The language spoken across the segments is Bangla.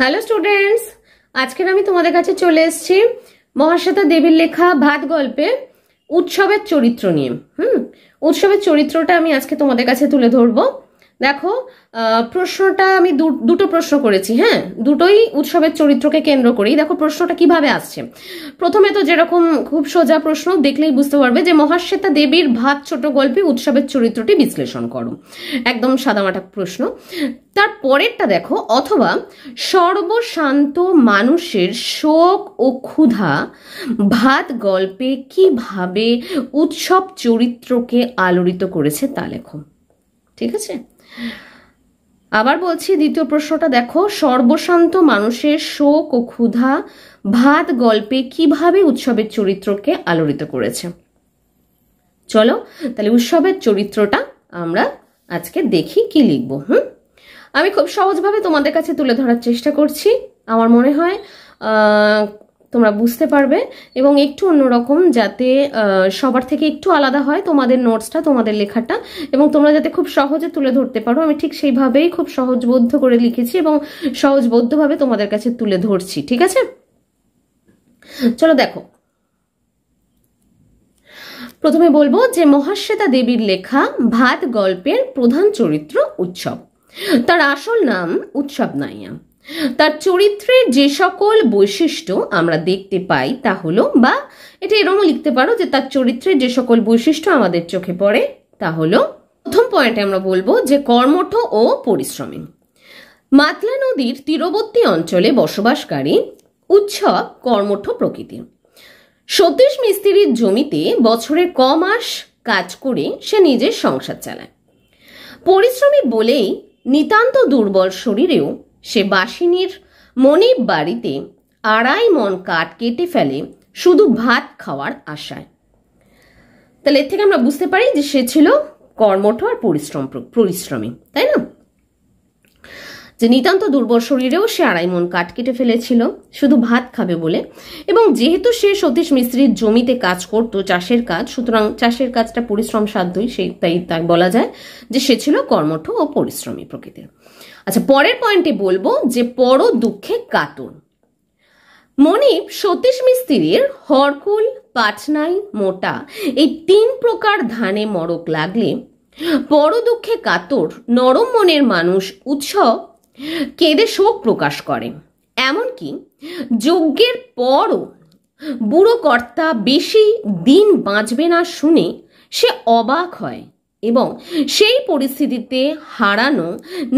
হ্যালো স্টুডেন্টস, আজকের আমি তোমাদের কাছে চলে এসেছি মহাশ্বেতা দেবীর লেখা ভাত গল্পে উৎসবের চরিত্র নিয়ে। উৎসবের চরিত্রটা আমি আজকে তোমাদের কাছে তুলে ধরবো। দেখো, প্রশ্নটা আমি দুটো প্রশ্ন করেছি। দুটোই উৎসবের চরিত্রকে কেন্দ্র করেই। দেখো প্রশ্নটা কিভাবে আসছে। প্রথমে তো যেরকম খুব সোজা প্রশ্ন, দেখলেই বুঝতে পারবে যে মহাশ্বেতা দেবীর ভাত ছোট গল্পে উৎসবের চরিত্রটি বিশ্লেষণ করো। একদম সাদামাটা প্রশ্ন। তার পরেরটা দেখো, অথবা সর্বশান্ত মানুষের শোক ও ক্ষুধা ভাত গল্পে কিভাবে উৎসব চরিত্রকে আলোড়িত করেছে তা লেখো। ঠিক আছে, আবার বলছি, দ্বিতীয় প্রশ্নটা দেখো, সর্বশান্ত মানুষের শোক ও ক্ষুধা ভাত গল্পে কিভাবে উৎসবের চরিত্রকে আলোড়িত করেছে। চলো তাহলে উৎসবের চরিত্রটা আমরা আজকে দেখি কি লিখবো। আমি খুব সহজভাবে তোমাদের কাছে তুলে ধরার চেষ্টা করছি। আমার মনে হয় তোমরা বুঝতে পারবে এবং একটু অন্যরকম, যাতে সবার থেকে একটু আলাদা হয় তোমাদের নোটসটা, তোমাদের লেখাটা, এবং তোমরা যাতে খুব সহজে তুলে ধরতে পারো। আমি ঠিক সেইভাবেই খুব সহজবোধ্য করে লিখেছি এবং সহজবোধ্যভাবে তোমাদের কাছে তুলে ধরছি। ঠিক আছে, চলো দেখো। প্রথমে বলবো যে মহাশ্বেতা দেবীর লেখা ভাত গল্পের প্রধান চরিত্র উৎসব। তার আসল নাম উৎসব নাইয়া। তার চরিত্রের যে সকল বৈশিষ্ট্য আমরা দেখতে পাই তা হলো, বা এটা এরকম লিখতে পারো যে তার চরিত্রের যে সকল বৈশিষ্ট্য আমাদের চোখে পড়ে তা হলো, প্রথম পয়েন্টে আমরা বলবো যে কর্মঠ ও পরিশ্রমী। মাতলা নদীর তীরবর্তী অঞ্চলে বসবাসকারী উৎসব কর্মঠ প্রকৃতির। সতীশ মিস্ত্রির জমিতে বছরে মাস কাজ করে সে নিজের সংসার চালায়। পরিশ্রমী বলেই নিতান্ত দুর্বল শরীরেও সে বাসিনীর মনিব বাড়িতে 2.5 মণ কাঠ কেটে ফেলে শুধু ভাত খাওয়ার আশায়। তাহলে এর থেকে আমরা বুঝতে পারি যে সে ছিল কর্মঠ আর পরিশ্রমী, তাই না? যে নিতান্ত দুর্বল শরীরেও সে 2.5 মণ কাঠ কেটে ফেলেছিল শুধু ভাত খাবে বলে। এবং যেহেতু সে সতীশ মিস্ত্রির জমিতে কাজ করত, চাষের কাজ, সুতরাং চাষের কাজটা পরিশ্রম সাধ্যই, তাই বলা যায় যে সে ছিল কর্মঠ ও পরিশ্রমী প্রকৃতির। আচ্ছা, পরের পয়েন্টে বলবো যে পর দুঃখে কাতর। মনিব সতীশ মিস্ত্রির হরকুল, পাটনাই, মোটা এই 3 প্রকার ধানে মরক লাগলে পর দুঃখে কাতর নরম মনের মানুষ উৎসব কেঁদে শোক প্রকাশ করে। এমনকি যজ্ঞের পরও বুড়ো কর্তা বেশি দিন বাঁচবে না শুনে সে অবাক হয় এবং সেই পরিস্থিতিতে হারানো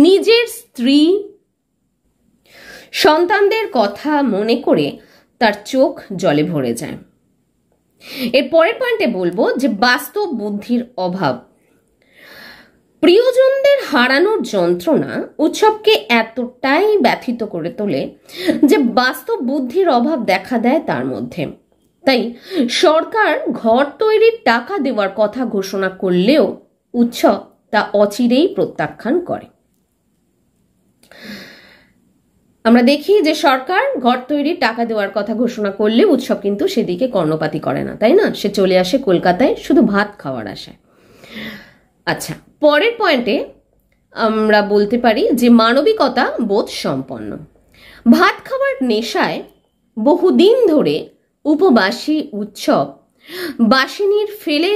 নিজের স্ত্রী সন্তানদের কথা মনে করে তার চোখ জলে ভরে যায়। এর পরের পয়েন্টে বলবো যে বাস্তব বুদ্ধির অভাব। প্রিয়জনদের হারানোর যন্ত্রণা উৎসবকে এতটাই ব্যথিত করে তোলে যে বাস্তব বুদ্ধির অভাব দেখা দেয় তার মধ্যে। তাই সরকার ঘর তৈরির টাকা দেওয়ার কথা ঘোষণা করলেও উৎসব তা অচিরেই প্রত্যাখ্যান করে। আমরা দেখি যে সরকার ঘর তৈরির টাকা দেওয়ার কথা ঘোষণা করলে উৎসব কিন্তু সেদিকে কর্ণপাতই করে না, তাই না? সে চলে আসে কলকাতায় শুধু ভাত খাওয়ার আশায়। আচ্ছা, পরের পয়েন্টে আমরা বলতে পারি যে মানবিকতা বোধ সম্পন্ন। ভাত খাওয়ার নেশায় বহুদিন ধরে উপবাসী উৎসব বাসিনীর ফেলে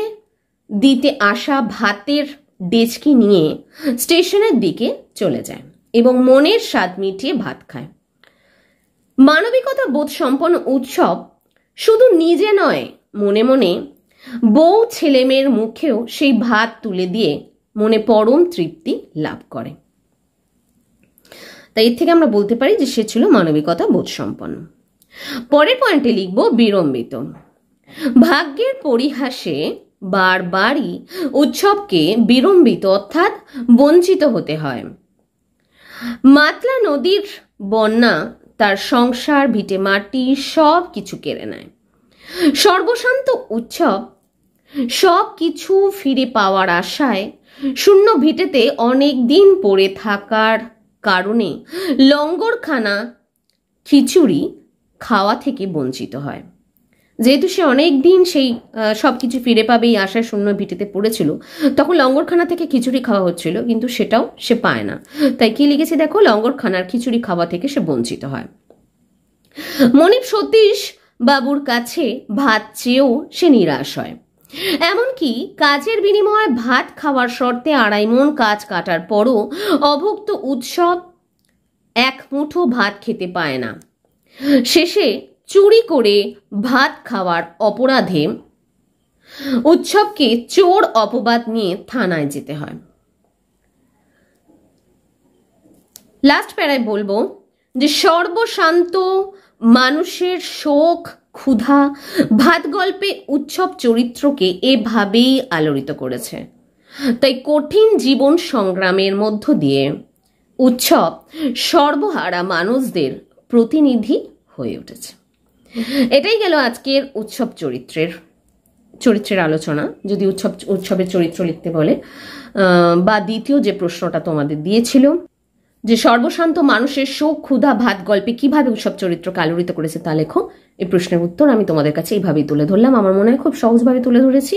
দিতে আসা ভাতের ডেচকি নিয়ে স্টেশনের দিকে চলে যায় এবং মনের স্বাদ মিটিয়ে ভাত খায়। মানবিকতা বোধ সম্পন্ন উৎসব শুধু নিজে নয়, মনে মনে বউ ছেলেমেয়ের মুখেও সেই ভাত তুলে দিয়ে মনে পরম তৃপ্তি লাভ করে। তাই এর থেকে আমরা বলতে পারি যে সে ছিল মানবিকতা বোধ সম্পন্ন। পরের পয়েন্টে লিখব বিড়ম্বিত। ভাগ্যের পরিহাসে বারবারই উৎসবকে বিড়ম্বিত অর্থাৎ বঞ্চিত হতে হয়। মাতলা নদীর বন্যা তার সংসার, ভিটে মাটি সব কিছু কেড়ে নেয়। সর্বশান্ত উৎসব সব কিছু ফিরে পাওয়ার আশায় শূন্য ভিটেতে অনেক দিন পড়ে থাকার কারণে লঙ্গরখানা খিচুড়ি খাওয়া থেকে বঞ্চিত হয়। যেহেতু সে অনেক দিন সেই সবকিছু ফিরে পাবে এই আশায় শূন্য ভিটেতে পড়েছিল, তখন লঙ্গরখানা থেকে খিচুড়ি খাওয়া হচ্ছিল, কিন্তু সেটাও সে পায় না। তাই কি লিখেছে দেখো, লঙ্গরখানার খিচুড়ি খাওয়া থেকে সে বঞ্চিত হয়। মনিব সতীশ বাবুর কাছে ভাত চেয়েও সে নিরাশ হয়। এমনকি কাজের বিনিময়ে ভাত খাওয়ার শর্তে 2.5 মণ কাজ কাটার পরও অভুক্ত উৎসব এক মুঠো ভাত খেতে পায় না। শেষে চুরি করে ভাত খাওয়ার অপরাধে উৎসবকে চোর অপবাদ নিয়ে থানায় যেতে হয়। লাস্ট প্যারায় বলবো যে সর্বশান্ত মানুষের শোক, ক্ষুধা ভাত গল্পে উৎসব চরিত্রকে এভাবেই আলোড়িত করেছে। তাই কঠিন জীবন সংগ্রামের মধ্য দিয়ে উৎসব সর্বহারা মানুষদের প্রতিনিধি হয়ে উঠেছে। এটাই গেল আজকের উৎসব চরিত্রের আলোচনা। যদি উৎসবের চরিত্র লিখতে বলে, বা দ্বিতীয় যে প্রশ্নটা তোমাদের দিয়েছিল যে সর্বশান্ত মানুষের শোক, ক্ষুধা ভাত গল্পে কিভাবে উৎসব চরিত্রকে আলোড়িত করেছে তা লেখো। এই প্রশ্নের উত্তর আমি তোমাদের কাছে এইভাবেই তুলে ধরলাম। আমার মনে হয় খুব সহজভাবে তুলে ধরেছি।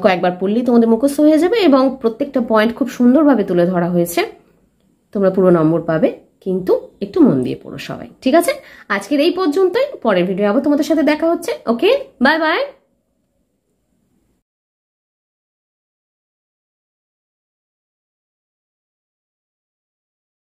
কয়েকবার পড়লেই তোমাদের মুখস্থ হয়ে যাবে, এবং প্রত্যেকটা পয়েন্ট খুব সুন্দরভাবে তুলে ধরা হয়েছে। তোমরা পুরো নম্বর পাবে, কিন্তু একটু মন দিয়ে পড়ো সবাই, ঠিক আছে? আজকের এই পর্যন্তই। পরের ভিডিও আবার তোমাদের সাথে দেখা হচ্ছে। ওকে, বাই বাই।